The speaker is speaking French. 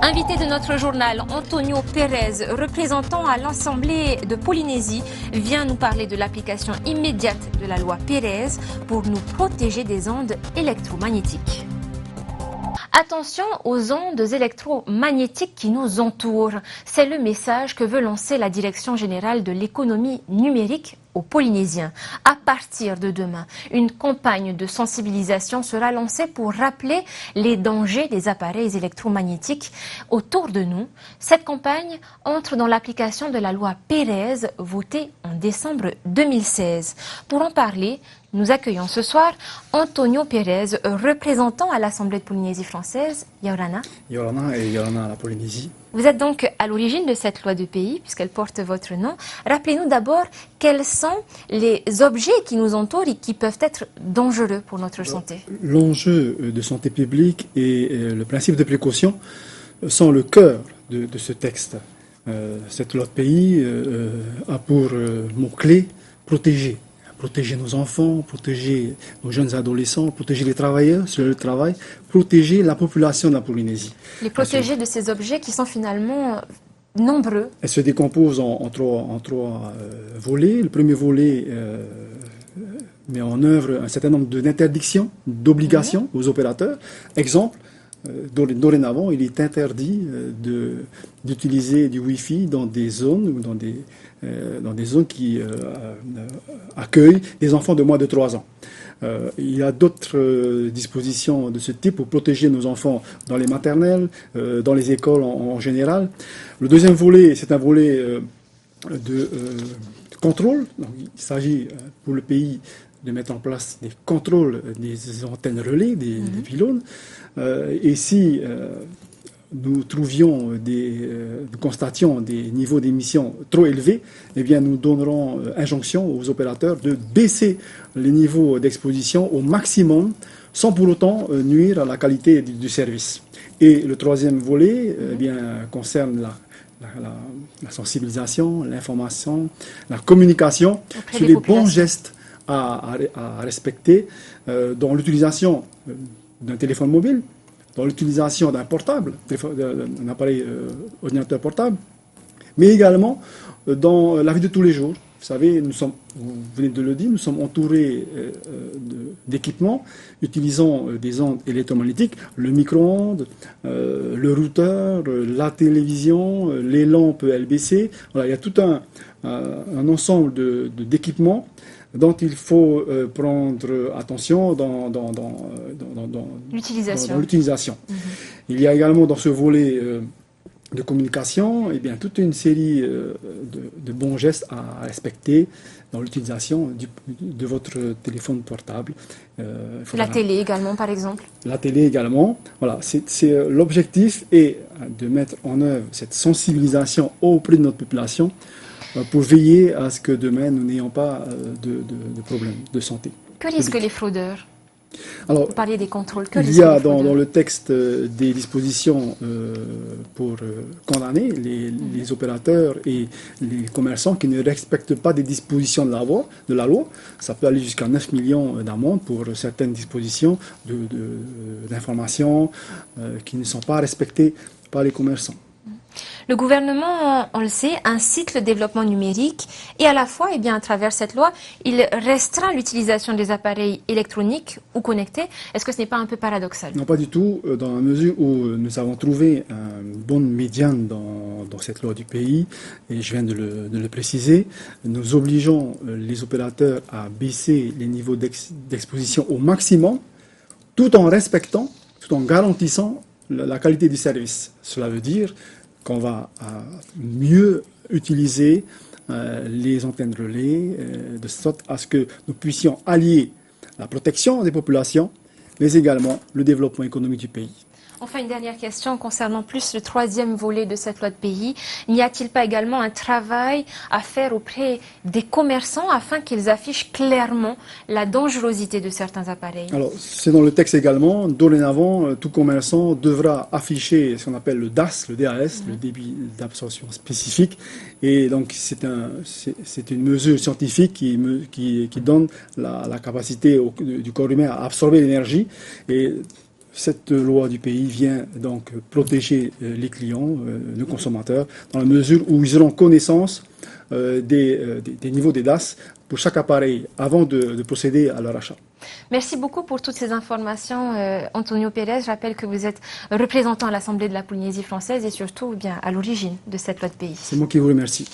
Invité de notre journal, Antonio Pérez, représentant à l'Assemblée de Polynésie, vient nous parler de l'application immédiate de la loi Pérez pour nous protéger des ondes électromagnétiques. Attention aux ondes électromagnétiques qui nous entourent. C'est le message que veut lancer la Direction générale de l'économie numérique aux Polynésiens. À partir de demain, une campagne de sensibilisation sera lancée pour rappeler les dangers des appareils électromagnétiques autour de nous. Cette campagne entre dans l'application de la loi Pérez, votée en décembre 2016. Pour en parler, nous accueillons ce soir Antonio Pérez, représentant à l'Assemblée de Polynésie française, Yaurana. Yaurana et Yaurana à la Polynésie. Vous êtes donc à l'origine de cette loi de pays, puisqu'elle porte votre nom. Rappelez-nous d'abord quels sont les objets qui nous entourent et qui peuvent être dangereux pour notre santé. L'enjeu de santé publique et le principe de précaution sont le cœur de ce texte. Cette loi de pays a pour mot-clé protéger. Protéger nos enfants, protéger nos jeunes adolescents, protéger les travailleurs sur le travail, protéger la population de la Polynésie. Les protéger de ces objets qui sont finalement nombreux. Elle se décompose en trois volets. Le premier volet met en œuvre un certain nombre d'interdictions, d'obligations aux opérateurs. Exemple, dorénavant, il est interdit d'utiliser du Wi-Fi dans des zones ou dans des zones qui accueillent des enfants de moins de 3 ans. Il y a d'autres dispositions de ce type pour protéger nos enfants dans les maternelles, dans les écoles en général. Le deuxième volet, c'est un volet de contrôle. Donc, il s'agit pour le pays de mettre en place des contrôles des antennes relais, des pylônes. Et si nous constations des niveaux d'émissions trop élevés, eh bien, nous donnerons injonction aux opérateurs de baisser les niveaux d'exposition au maximum, sans pour autant nuire à la qualité du service. Et le troisième volet eh bien, concerne la sensibilisation, l'information, la communication sur les bons gestes à respecter dans l'utilisation d'un téléphone mobile, dans l'utilisation d'un portable, d'un appareil ordinateur portable, mais également dans la vie de tous les jours. Vous savez, vous venez de le dire, nous sommes entourés d'équipements utilisant des ondes électromagnétiques, le micro-ondes, le routeur, la télévision, les lampes LBC. Voilà, il y a tout un ensemble d'équipements dont il faut prendre attention dans l'utilisation. Il y a également dans ce volet de communication eh bien, toute une série de bons gestes à respecter dans l'utilisation de votre téléphone portable. La télé également, par exemple. La télé également. Voilà, l'objectif est de mettre en œuvre cette sensibilisation auprès de notre population pour veiller à ce que demain nous n'ayons pas de problèmes de santé. Que risquent les fraudeurs? Alors, vous parliez des contrôles. Il y a dans le texte des dispositions pour condamner les opérateurs et les commerçants qui ne respectent pas des dispositions de la loi. Ça peut aller jusqu'à 9 millions d'amendes pour certaines dispositions d'information qui ne sont pas respectées par les commerçants. Le gouvernement, on le sait, incite le développement numérique et à la fois, eh bien, à travers cette loi, il restreint l'utilisation des appareils électroniques ou connectés. Est-ce que ce n'est pas un peu paradoxal? Non, pas du tout, dans la mesure où nous avons trouvé une bonne médiane dans cette loi du pays, et je viens de le préciser. Nous obligeons les opérateurs à baisser les niveaux d'exposition au maximum, tout en respectant, tout en garantissant la qualité du service. Cela veut dire qu'on va mieux utiliser les antennes relais, de sorte à ce que nous puissions allier la protection des populations, mais également le développement économique du pays. Enfin, une dernière question concernant plus le troisième volet de cette loi de pays. N'y a-t-il pas également un travail à faire auprès des commerçants afin qu'ils affichent clairement la dangerosité de certains appareils? Alors, c'est dans le texte également. Dorénavant, tout commerçant devra afficher ce qu'on appelle le DAS, le DAS, le débit d'absorption spécifique. Et donc, c'est une mesure scientifique qui donne la capacité du corps humain à absorber l'énergie. Et cette loi du pays vient donc protéger les clients, les consommateurs, dans la mesure où ils auront connaissance des niveaux des DAS pour chaque appareil avant de procéder à leur achat. Merci beaucoup pour toutes ces informations, Antonio Pérez. Je rappelle que vous êtes représentant à l'Assemblée de la Polynésie française et surtout à l'origine de cette loi de pays. C'est moi qui vous remercie.